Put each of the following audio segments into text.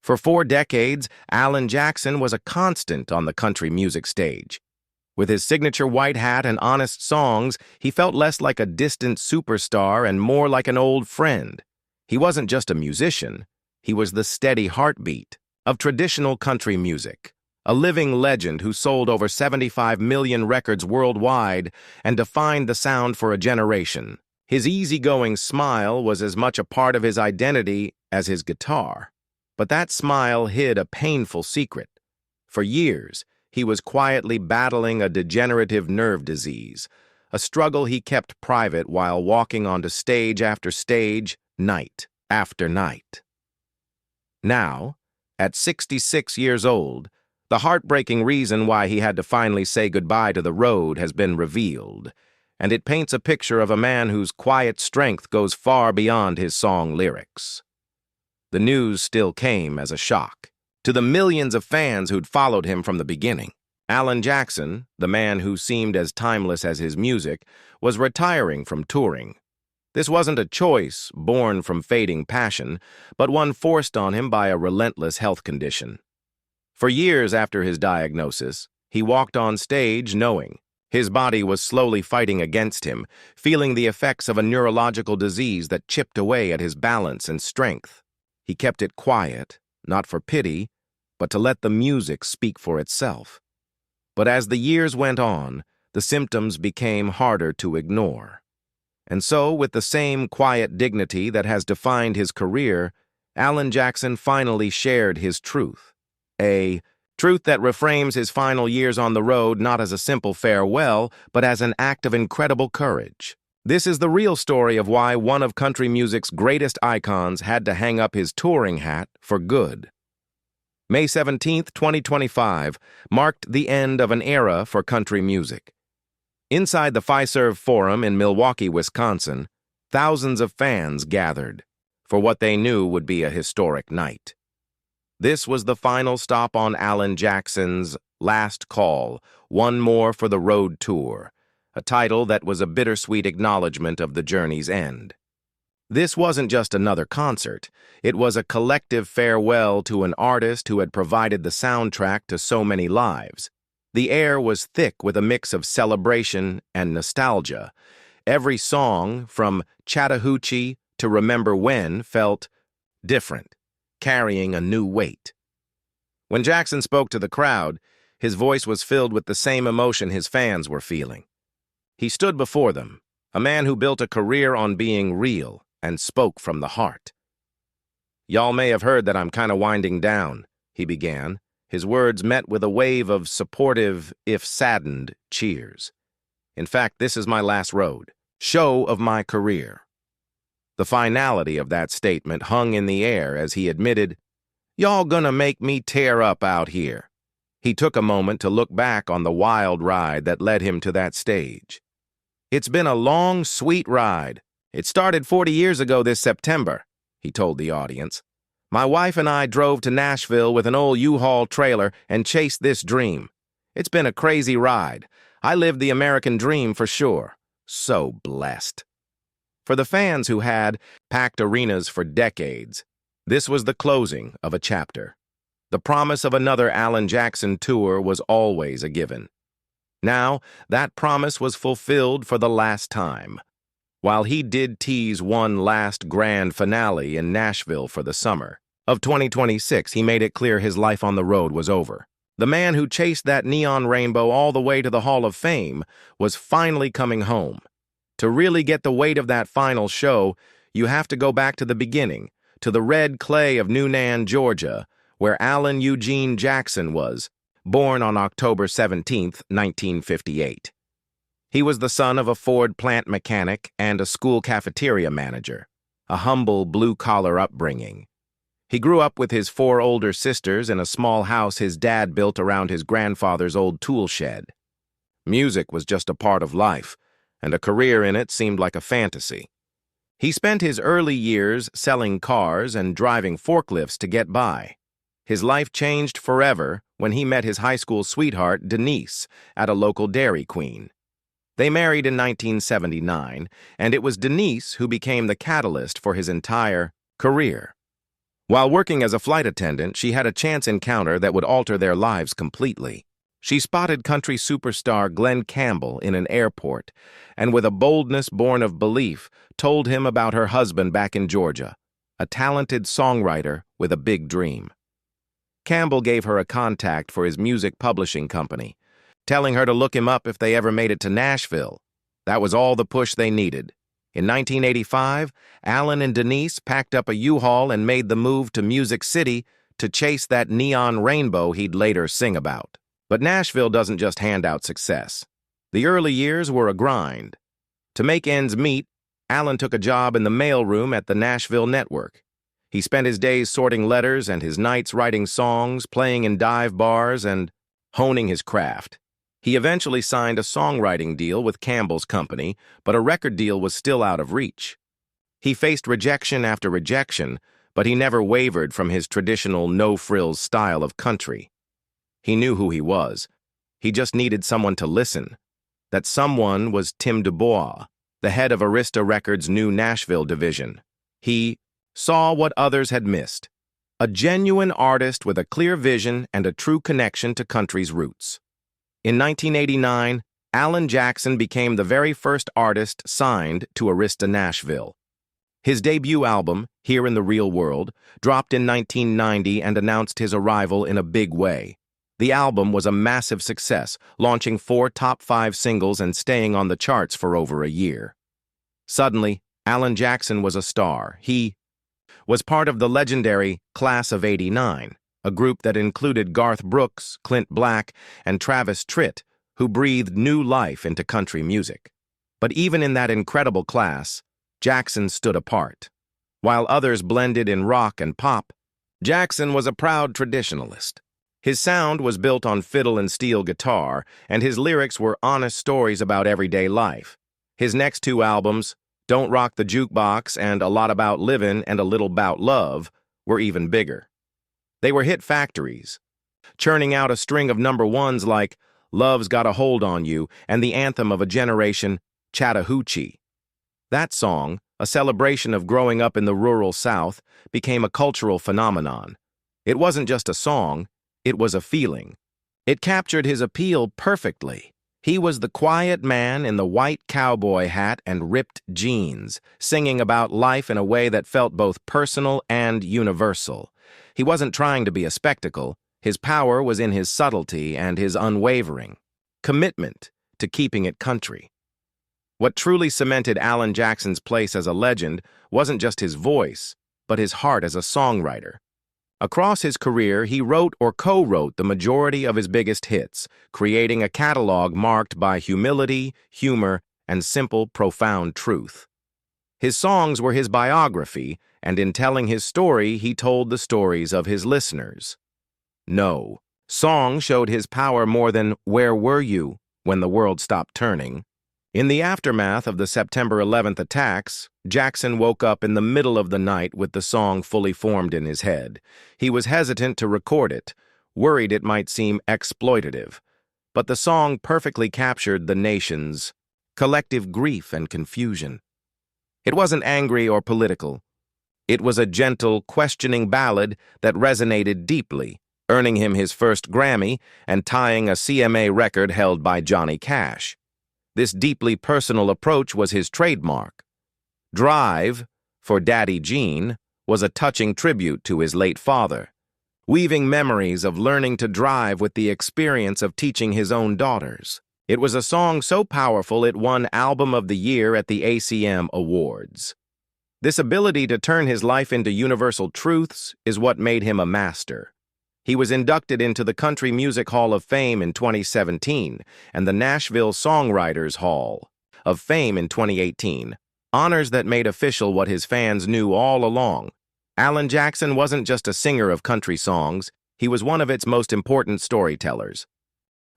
For 4 decades, Alan Jackson was a constant on the country music stage. With his signature white hat and honest songs, he felt less like a distant superstar and more like an old friend. He wasn't just a musician, he was the steady heartbeat of traditional country music, a living legend who sold over 75 million records worldwide and defined the sound for a generation. His easygoing smile was as much a part of his identity as his guitar. But that smile hid a painful secret. For years, he was quietly battling a degenerative nerve disease, a struggle he kept private while walking onto stage after stage, night after night. Now, at 66 years old, the heartbreaking reason why he had to finally say goodbye to the road has been revealed, and it paints a picture of a man whose quiet strength goes far beyond his song lyrics. The news still came as a shock to the millions of fans who'd followed him from the beginning. Alan Jackson, the man who seemed as timeless as his music, was retiring from touring. This wasn't a choice born from fading passion, but one forced on him by a relentless health condition. For years after his diagnosis, he walked on stage knowing his body was slowly fighting against him, feeling the effects of a neurological disease that chipped away at his balance and strength. He kept it quiet, not for pity, but to let the music speak for itself. But as the years went on, the symptoms became harder to ignore. And so, with the same quiet dignity that has defined his career, Alan Jackson finally shared his truth. A truth that reframes his final years on the road not as a simple farewell, but as an act of incredible courage. This is the real story of why one of country music's greatest icons had to hang up his touring hat for good. May 17, 2025, marked the end of an era for country music. Inside the Fiserv Forum in Milwaukee, Wisconsin, thousands of fans gathered for what they knew would be a historic night. This was the final stop on Alan Jackson's last call, one more for the road tour, a title that was a bittersweet acknowledgement of the journey's end. This wasn't just another concert. It was a collective farewell to an artist who had provided the soundtrack to so many lives. The air was thick with a mix of celebration and nostalgia. Every song, from Chattahoochee to Remember When, felt different, carrying a new weight. When Jackson spoke to the crowd, his voice was filled with the same emotion his fans were feeling. He stood before them, a man who built a career on being real and spoke from the heart. "Y'all may have heard that I'm kind of winding down," he began, his words met with a wave of supportive, if saddened, cheers. "In fact, this is my last road, show of my career." The finality of that statement hung in the air as he admitted, "Y'all gonna make me tear up out here." He took a moment to look back on the wild ride that led him to that stage. "It's been a long, sweet ride. It started 40 years ago this September," he told the audience. "My wife and I drove to Nashville with an old U-Haul trailer and chased this dream. It's been a crazy ride. I lived the American dream for sure. So blessed." For the fans who had packed arenas for decades, this was the closing of a chapter. The promise of another Alan Jackson tour was always a given. Now, that promise was fulfilled for the last time. While he did tease one last grand finale in Nashville for the summer of 2026, he made it clear his life on the road was over. The man who chased that neon rainbow all the way to the Hall of Fame was finally coming home. To really get the weight of that final show, you have to go back to the beginning, to the red clay of Newnan, Georgia, where Alan Eugene Jackson was, born on October 17, 1958. He was the son of a Ford plant mechanic and a school cafeteria manager, a humble blue-collar upbringing. He grew up with his 4 older sisters in a small house his dad built around his grandfather's old tool shed. Music was just a part of life, and a career in it seemed like a fantasy. He spent his early years selling cars and driving forklifts to get by. His life changed forever when he met his high school sweetheart, Denise, at a local Dairy Queen. They married in 1979, and it was Denise who became the catalyst for his entire career. While working as a flight attendant, she had a chance encounter that would alter their lives completely. She spotted country superstar Glenn Campbell in an airport, and with a boldness born of belief, told him about her husband back in Georgia, a talented songwriter with a big dream. Campbell gave her a contact for his music publishing company, telling her to look him up if they ever made it to Nashville. That was all the push they needed. In 1985, Alan and Denise packed up a U-Haul and made the move to Music City to chase that neon rainbow he'd later sing about. But Nashville doesn't just hand out success. The early years were a grind. To make ends meet, Alan took a job in the mailroom at the Nashville network. He spent his days sorting letters and his nights writing songs, playing in dive bars, and honing his craft. He eventually signed a songwriting deal with Campbell's company, but a record deal was still out of reach. He faced rejection after rejection, but he never wavered from his traditional no-frills style of country. He knew who he was. He just needed someone to listen. That someone was Tim DuBois, the head of Arista Records' new Nashville division. He saw what others had missed. A genuine artist with a clear vision and a true connection to country's roots. In 1989, Alan Jackson became the very first artist signed to Arista Nashville. His debut album, Here in the Real World, dropped in 1990 and announced his arrival in a big way. The album was a massive success, launching 4 top 5 singles and staying on the charts for over a year. Suddenly, Alan Jackson was a star. He was part of the legendary Class of '89, a group that included Garth Brooks, Clint Black, and Travis Tritt, who breathed new life into country music. But even in that incredible class, Jackson stood apart. While others blended in rock and pop, Jackson was a proud traditionalist. His sound was built on fiddle and steel guitar, and his lyrics were honest stories about everyday life. His next 2 albums, Don't Rock the Jukebox and A Lot About Livin' and A Little 'Bout Love, were even bigger. They were hit factories, churning out a string of #1s like Love's Got a Hold on You and the anthem of a generation, Chattahoochee. That song, a celebration of growing up in the rural South, became a cultural phenomenon. It wasn't just a song, it was a feeling. It captured his appeal perfectly. He was the quiet man in the white cowboy hat and ripped jeans, singing about life in a way that felt both personal and universal. He wasn't trying to be a spectacle. His power was in his subtlety and his unwavering commitment to keeping it country. What truly cemented Alan Jackson's place as a legend wasn't just his voice, but his heart as a songwriter. Across his career, he wrote or co-wrote the majority of his biggest hits, creating a catalog marked by humility, humor, and simple, profound truth. His songs were his biography, and in telling his story, he told the stories of his listeners. No, song showed his power more than Where Were You When the World Stopped Turning. In the aftermath of the September 11th attacks, Jackson woke up in the middle of the night with the song fully formed in his head. He was hesitant to record it, worried it might seem exploitative. But the song perfectly captured the nation's collective grief and confusion. It wasn't angry or political. It was a gentle, questioning ballad that resonated deeply, earning him his first Grammy and tying a CMA record held by Johnny Cash. This deeply personal approach was his trademark. Drive, for Daddy Gene, was a touching tribute to his late father, weaving memories of learning to drive with the experience of teaching his own daughters. It was a song so powerful it won Album of the Year at the ACM Awards. This ability to turn his life into universal truths is what made him a master. He was inducted into the Country Music Hall of Fame in 2017 and the Nashville Songwriters Hall of Fame in 2018, honors that made official what his fans knew all along. Alan Jackson wasn't just a singer of country songs, he was one of its most important storytellers.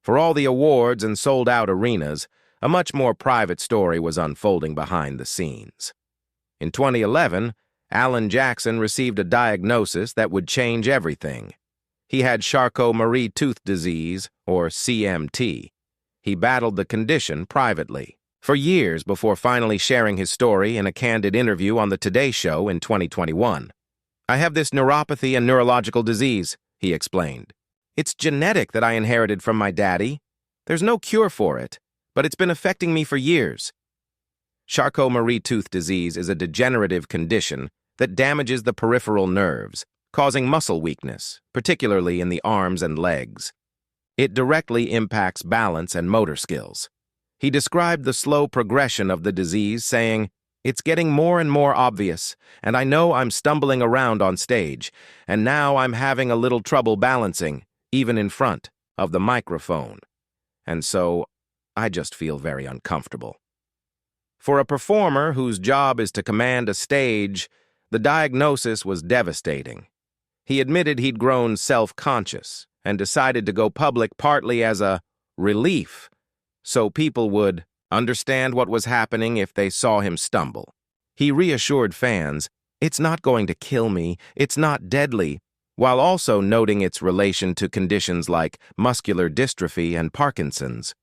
For all the awards and sold-out arenas, a much more private story was unfolding behind the scenes. In 2011, Alan Jackson received a diagnosis that would change everything. He had Charcot-Marie Tooth Disease, or CMT. He battled the condition privately for years before finally sharing his story in a candid interview on the Today Show in 2021. I have this neuropathy and neurological disease, he explained. It's genetic that I inherited from my daddy. There's no cure for it, but it's been affecting me for years. Charcot-Marie-Tooth disease is a degenerative condition that damages the peripheral nerves, causing muscle weakness, particularly in the arms and legs. It directly impacts balance and motor skills. He described the slow progression of the disease, saying, "It's getting more and more obvious, and I know I'm stumbling around on stage, and now I'm having a little trouble balancing, even in front of the microphone. And so, I just feel very uncomfortable." For a performer whose job is to command a stage, the diagnosis was devastating. He admitted he'd grown self-conscious and decided to go public partly as a relief, so people would understand what was happening if they saw him stumble. He reassured fans, "It's not going to kill me, it's not deadly," while also noting its relation to conditions like muscular dystrophy and Parkinson's.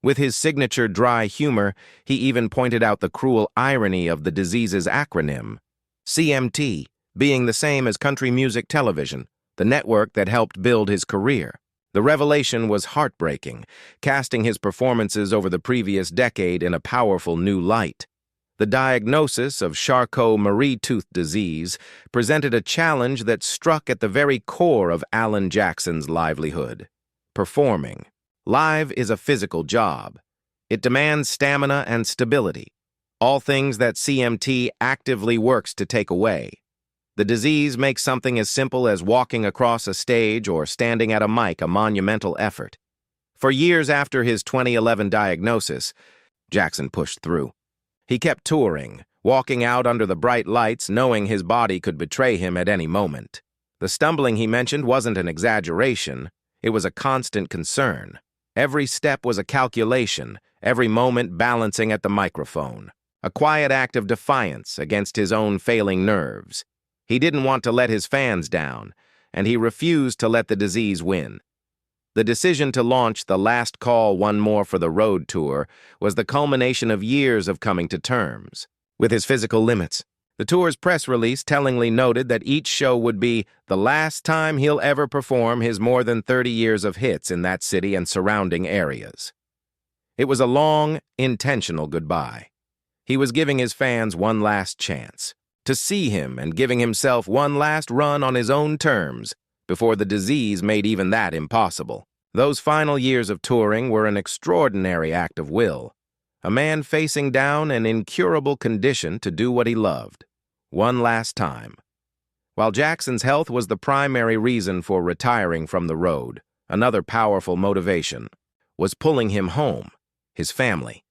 With his signature dry humor, he even pointed out the cruel irony of the disease's acronym, CMT, being the same as Country Music Television, the network that helped build his career. The revelation was heartbreaking, casting his performances over the previous decade in a powerful new light. The diagnosis of Charcot-Marie-Tooth disease presented a challenge that struck at the very core of Alan Jackson's livelihood: performing. Live is a physical job. It demands stamina and stability, all things that CMT actively works to take away. The disease makes something as simple as walking across a stage or standing at a mic a monumental effort. For years after his 2011 diagnosis, Jackson pushed through. He kept touring, walking out under the bright lights, knowing his body could betray him at any moment. The stumbling he mentioned wasn't an exaggeration, it was a constant concern. Every step was a calculation, every moment balancing at the microphone. A quiet act of defiance against his own failing nerves. He didn't want to let his fans down, and he refused to let the disease win. The decision to launch the Last Call One More for the Road tour was the culmination of years of coming to terms with his physical limits. The tour's press release tellingly noted that each show would be the last time he'll ever perform his more than 30 years of hits in that city and surrounding areas. It was a long, intentional goodbye. He was giving his fans one last chance to see him and giving himself one last run on his own terms before the disease made even that impossible. Those final years of touring were an extraordinary act of will, a man facing down an incurable condition to do what he loved. One last time. While Jackson's health was the primary reason for retiring from the road, another powerful motivation was pulling him home, his family.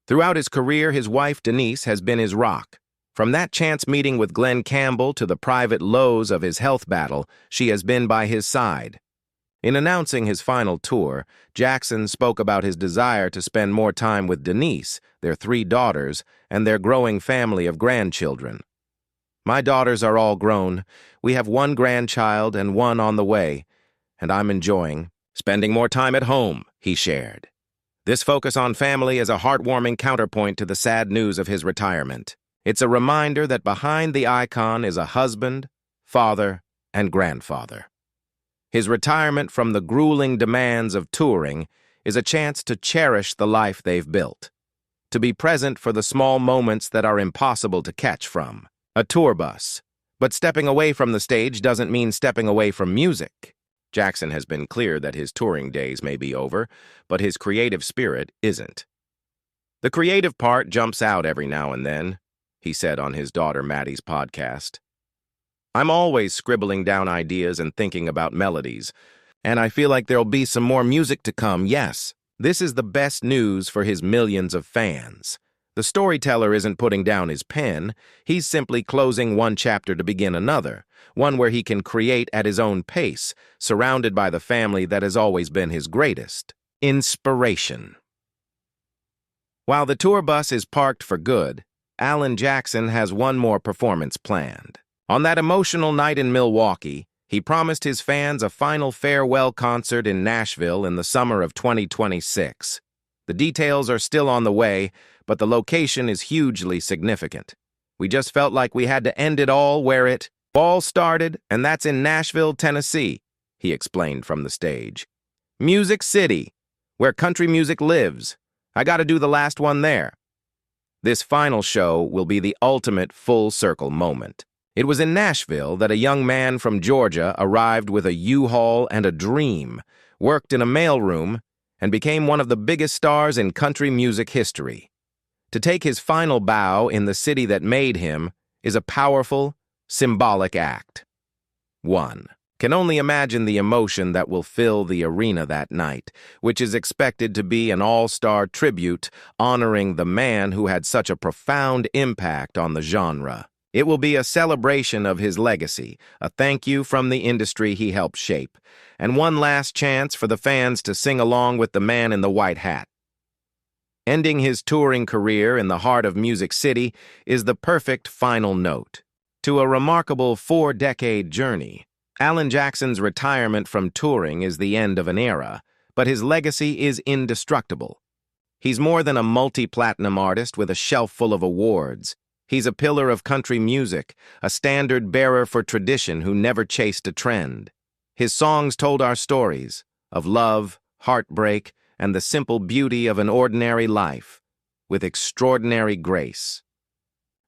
Throughout his career, his wife Denise has been his rock. From that chance meeting with Glenn Campbell to the private lows of his health battle, she has been by his side. In announcing his final tour, Jackson spoke about his desire to spend more time with Denise, their 3 daughters, and their growing family of grandchildren. "My daughters are all grown. We have 1 grandchild and 1 on the way, and I'm enjoying spending more time at home," he shared. This focus on family is a heartwarming counterpoint to the sad news of his retirement. It's a reminder that behind the icon is a husband, father, and grandfather. His retirement from the grueling demands of touring is a chance to cherish the life they've built, to be present for the small moments that are impossible to catch from a tour bus. But stepping away from the stage doesn't mean stepping away from music. Jackson has been clear that his touring days may be over, but his creative spirit isn't. "The creative part jumps out every now and then," he said on his daughter Maddie's podcast. "I'm always scribbling down ideas and thinking about melodies, and I feel like there'll be some more music to come, yes. This is the best news for his millions of fans. The storyteller isn't putting down his pen, he's simply closing one chapter to begin another, one where he can create at his own pace, surrounded by the family that has always been his greatest inspiration." While the tour bus is parked for good, Alan Jackson has one more performance planned. On that emotional night in Milwaukee, he promised his fans a final farewell concert in Nashville in the summer of 2026. The details are still on the way, but the location is hugely significant. "We just felt like we had to end it all where it All started, and that's in Nashville, Tennessee, he explained from the stage. Music City, where country music lives. I gotta do the last one there. This final show will be the ultimate full-circle moment. It was in Nashville that a young man from Georgia arrived with a U-Haul and a dream, worked in a mailroom, and became one of the biggest stars in country music history. To take his final bow in the city that made him is a powerful, symbolic act. 1. Can only imagine the emotion that will fill the arena that night, which is expected to be an all-star tribute honoring the man who had such a profound impact on the genre. It will be a celebration of his legacy, a thank you from the industry he helped shape, and one last chance for the fans to sing along with the man in the white hat. Ending his touring career in the heart of Music City is the perfect final note to a remarkable 4-decade journey. Alan Jackson's retirement from touring is the end of an era, but his legacy is indestructible. He's more than a multi-platinum artist with a shelf full of awards. He's a pillar of country music, a standard-bearer for tradition who never chased a trend. His songs told our stories of love, heartbreak, and the simple beauty of an ordinary life, with extraordinary grace.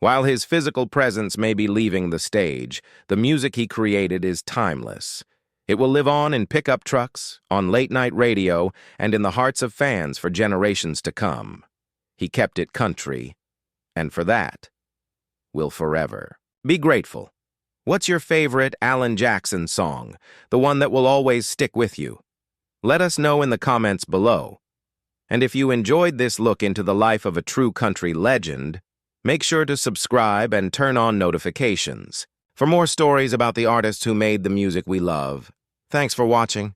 While his physical presence may be leaving the stage, the music he created is timeless. It will live on in pickup trucks, on late-night radio, and in the hearts of fans for generations to come. He kept it country, and for that, will forever be grateful. What's your favorite Alan Jackson song, the one that will always stick with you? Let us know in the comments below. And if you enjoyed this look into the life of a true country legend, make sure to subscribe and turn on notifications for more stories about the artists who made the music we love. Thanks for watching.